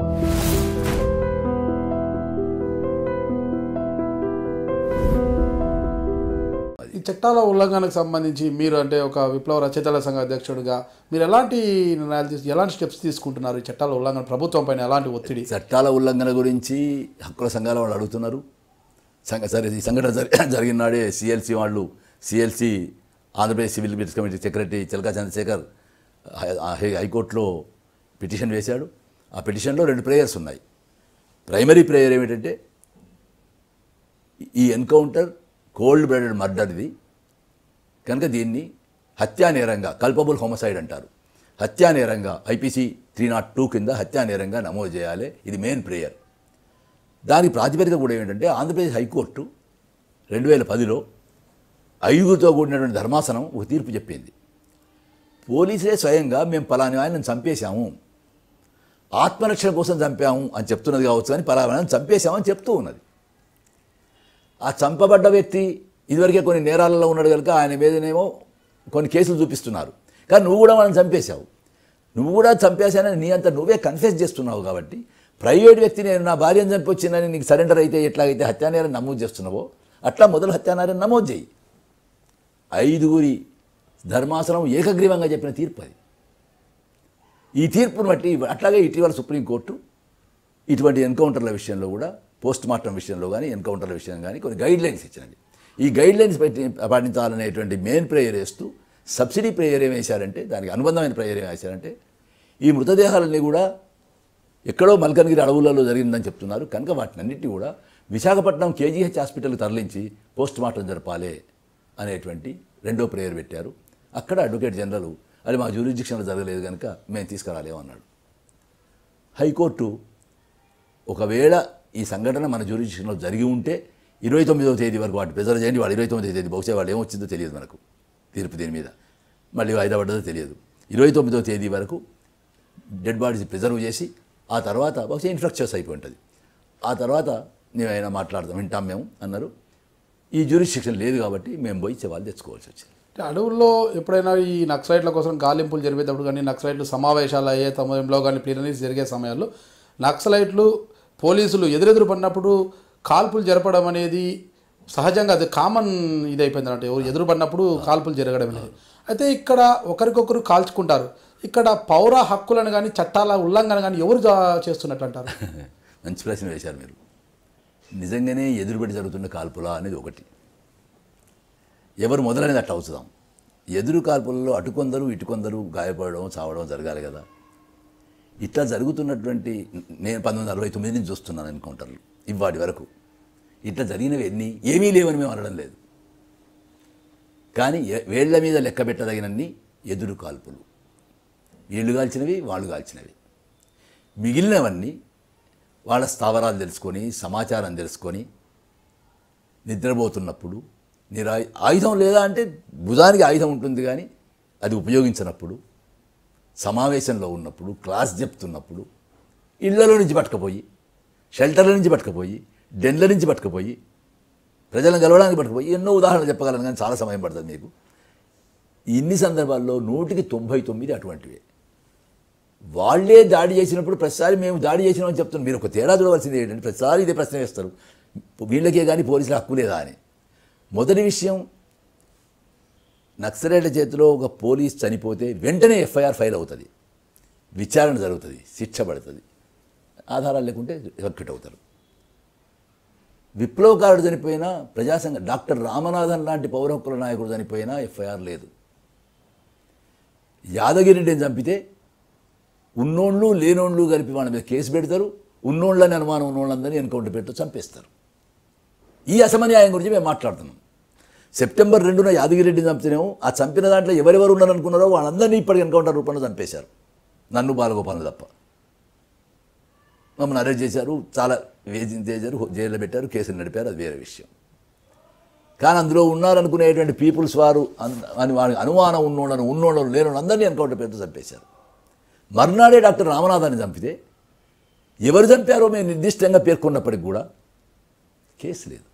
ఈ చట్టాల ఉల్లంఘనకు సంబంధించి మీరు అంటే ఒక విప్లవ రచయితల సంఘ అధ్యక్షుడిగా మీరు ఎలాంటి నిర్ణయాలు ఎలాంటి స్టెప్స్ తీసుకుంటున్నారు? ఈ చట్టాల ఉల్లంఘన ప్రభుత్వం పైన ఎలాంటి ఒత్తిడి? చట్టాల ఉల్లంఘన గురించి హక్కుల సంఘాల వాళ్ళు అడుగుతున్నారు. సరే, ఈ సంఘటన జరిగిన నాడే CLC Andhra Pradesh civil liberties committee secretary చిలకా చంద్రశేఖర్ హైకోర్టులో పిటిషన్ వేశాడు. ఆ పిటిషన్లో 2 ప్రేయర్స్ ఉన్నాయి. ప్రైమరీ ప్రేయర్ ఏమిటంటే ఈ ఎన్కౌంటర్ కోల్డ్ బ్లడెడ్ మర్డర్ ఇది కనుక దీన్ని హత్యానేరంగా కల్పబుల్ హోమసైడ్ అంటారు. హత్యానేరంగా ఐపీసీ 302 కింద హత్యానేరంగా నమోదు చేయాలి. ఇది మెయిన్ ప్రేయర్. దానికి ప్రాతిపదిక కూడా ఏమిటంటే ఆంధ్రప్రదేశ్ హైకోర్టు 2010లో 5గురితో కూడినటువంటి ధర్మాసనం ఒక తీర్పు చెప్పింది. పోలీసులే స్వయంగా మేము పలాని ఆయనను చంపేశాము, ఆత్మరక్షణ కోసం చంపాము అని చెప్తున్నది కావచ్చు, కానీ పలాని చంపేశామని చెప్తూ ఉన్నది. ఆ చంపబడ్డ వ్యక్తి ఇదివరకే కొన్ని నేరాలలో ఉన్నాడు కనుక ఆయన మీదనేమో కొన్ని కేసులు చూపిస్తున్నారు. కానీ నువ్వు కూడా మనం చంపేశావు, నువ్వు కూడా చంపేశానని నీ అంతా నువ్వే కన్ఫెస్ చేస్తున్నావు. కాబట్టి ప్రైవేట్ వ్యక్తి నేను నా భార్యను చంపొచ్చిందని నీకు సరెండర్ అయితే ఎట్లాగైతే హత్యానేరం నమోదు చేస్తున్నావో అట్లా మొదలు హత్యానేరం నమోదు చేయి. 5గురి ధర్మాసనం ఏకగ్రీవంగా చెప్పిన తీర్పు అది. ఈ తీర్పును బట్టి అట్లాగే ఇటీవల సుప్రీంకోర్టు ఇటువంటి ఎన్కౌంటర్ల విషయంలో కూడా పోస్ట్ మార్టం విషయంలో కానీ ఎన్కౌంటర్ల విషయం కానీ కొన్ని గైడ్లైన్స్ ఇచ్చినది. ఈ గైడ్లైన్స్ పాటించాలనేటువంటి మెయిన్ ప్రేయర్ వేస్తూ సబ్సిడీ ప్రేయర్ ఏం వేశారంటే, దానికి అనుబంధమైన ప్రేయర్ ఏం వేశారంటే ఈ మృతదేహాలన్నీ కూడా ఎక్కడో మల్కన్గిరి అడవులలో జరిగిందని చెప్తున్నారు కనుక వాటినన్నింటినీ కూడా విశాఖపట్నం కేజీహెచ్ హాస్పిటల్కి తరలించి పోస్ట్ మార్టం జరపాలి అనేటువంటి 2వ ప్రేయర్ పెట్టారు. అక్కడ అడ్వకేట్ జనరల్ అది మా జ్యూరిస్డిక్షన్లో జరగలేదు కనుక మేము తీసుకురాలేమన్నాడు. హైకోర్టు ఒకవేళ ఈ సంఘటన మన జ్యూరిస్డిక్షన్లో జరిగి ఉంటే 29వ తేదీ వరకు వాటి ప్రిజర్వ్ చేయండి. వాళ్ళు 29వ తేదీ బహుశా వాళ్ళు ఏమొచ్చిందో తెలియదు మనకు తీర్పు దీని మీద, మళ్ళీ వాయిదా పడ్డదో తెలియదు. 29వ తేదీ వరకు డెడ్ బాడీస్ ప్రిజర్వ్ చేసి ఆ తర్వాత బహుశా ఇన్ఫ్లక్చర్స్ అయిపోయి ఉంటుంది. ఆ తర్వాత మేమైనా మాట్లాడతాం వింటాం మేము అన్నారు. ఈ జ్యూరిస్డిక్షన్ లేదు కాబట్టి మేము పోయి సవాలు తెచ్చుకోవాల్సి వచ్చింది. అడవుల్లో ఎప్పుడైనా ఈ నక్సలైట్ల కోసం గాలింపులు జరిపేటప్పుడు కానీ నక్సలైట్లు సమావేశాలు అయ్యే సమయంలో కానీ ప్లీనరీస్ జరిగే సమయాల్లో నక్సలైట్లు పోలీసులు ఎదురెదురు పడినప్పుడు కాల్పులు జరపడం అనేది సహజంగా అది కామన్ ఇదైపోయింది అంటే ఎవరు ఎదురు పడినప్పుడు కాల్పులు జరగడం అనేది. అయితే ఇక్కడ ఒకరికొకరు కాల్చుకుంటారు. ఇక్కడ పౌర హక్కులను కానీ చట్టాల ఉల్లంఘన కానీ ఎవరు చేస్తున్నట్టు అంటారు? మంచి ప్రశ్న వేశారు మీరు. నిజంగానే ఎదురుబడి జరుగుతున్న కాల్పులా అనేది ఒకటి. ఎవరు మొదలనేది అట్లా అవుతుందాం. ఎదురు కాల్పులలో అటుకొందరు ఇటుకొందరు గాయపడడం చావడం జరగాలి కదా. ఇట్లా జరుగుతున్నటువంటి నేను 1969 నుంచి చూస్తున్నాను ఎన్కౌంటర్లు ఇవాటి వరకు. ఇట్లా జరిగినవి ఏమీ లేవని మేము అనడం లేదు, కానీ వేళ్ల మీద లెక్క పెట్టదగినన్ని ఎదురు కాల్పులు, వీళ్ళు కాల్చినవి వాళ్ళు కాల్చినవి. మిగిలినవన్నీ వాళ్ళ స్థావరాలు తెలుసుకొని సమాచారం తెలుసుకొని నిద్రపోతున్నప్పుడు ఆయుధం లేదా అంటే భుజానికి ఆయుధం ఉంటుంది కానీ అది ఉపయోగించినప్పుడు, సమావేశంలో ఉన్నప్పుడు, క్లాస్ చెప్తున్నప్పుడు, ఇళ్లలో నుంచి పట్టుకపోయి, షెల్టర్ల నుంచి పట్టుకపోయి, డెన్ల నుంచి పట్టుకపోయి, ప్రజలను గెలవడానికి పట్టుకపోయి ఎన్నో ఉదాహరణలు చెప్పగలను కానీ చాలా సమయం పడుతుంది మీకు. ఇన్ని సందర్భాల్లో 100కి 99 అటువంటివే. వాళ్ళే దాడి చేసినప్పుడు ప్రతిసారి మేము దాడి చేసినామని చెప్తున్నాం. మీరు ఒక తేడా చూడవలసింది ఏంటంటే ప్రతిసారి ఇదే ప్రశ్న వేస్తారు, వీళ్ళకే కానీ పోలీసుల హక్కు లేదా అని. మొదటి విషయం, నక్సలైట్ల చేతిలో ఒక పోలీస్ చనిపోతే వెంటనే ఎఫ్ఐఆర్ ఫైల్ అవుతుంది, విచారణ జరుగుతుంది, శిక్ష పడుతుంది. ఆధారాలు లేకుంటే ఎక్విట్ అవుతారు. విప్లవకారుడు చనిపోయినా, ప్రజాసంఘ డాక్టర్ రామనాథన్ లాంటి పౌర హక్కుల నాయకుడు చనిపోయినా ఎఫ్ఐఆర్ లేదు. యాదగిరిని చంపితే ఉన్నోళ్ళు లేనోళ్ళు కలిపి వాళ్ళ మీద కేసు పెడతారు, ఉన్నోళ్ళని అనుమానం ఉన్నోళ్ళందరినీ ఎన్కౌంటర్ పెడుతూ చంపేస్తారు. ఈ అసమన్యాయం గురించి మేము మాట్లాడుతున్నాం. సెప్టెంబర్ 2న యాదగిరెడ్డిని చంపితేనేమో ఆ చంపిన దాంట్లో ఎవరెవరు ఉన్నారనుకున్నారో వాళ్ళందరినీ ఇప్పటికి ఎన్కౌంటర్ రూపంలో చంపేశారు. నన్ను బాలగోపాలను తప్ప. మమ్మల్ని అరెస్ట్ చేశారు, చాలా వేధించారు, జైల్లో పెట్టారు, కేసులు నడిపారు, అది వేరే విషయం. కానీ అందులో ఉన్నారనుకునేటువంటి పీపుల్స్ వారు అని వారికి అనుమానం ఉన్నోళ్ళు లేని అందరినీ ఎన్కౌంటర్ పెడుతూ చంపేశారు. మర్నాడే డాక్టర్ రామనాథాన్ని చంపితే ఎవరు చంపారో మేము నిర్దిష్టంగా పేర్కొన్నప్పటికి కూడా కేసు లేదు.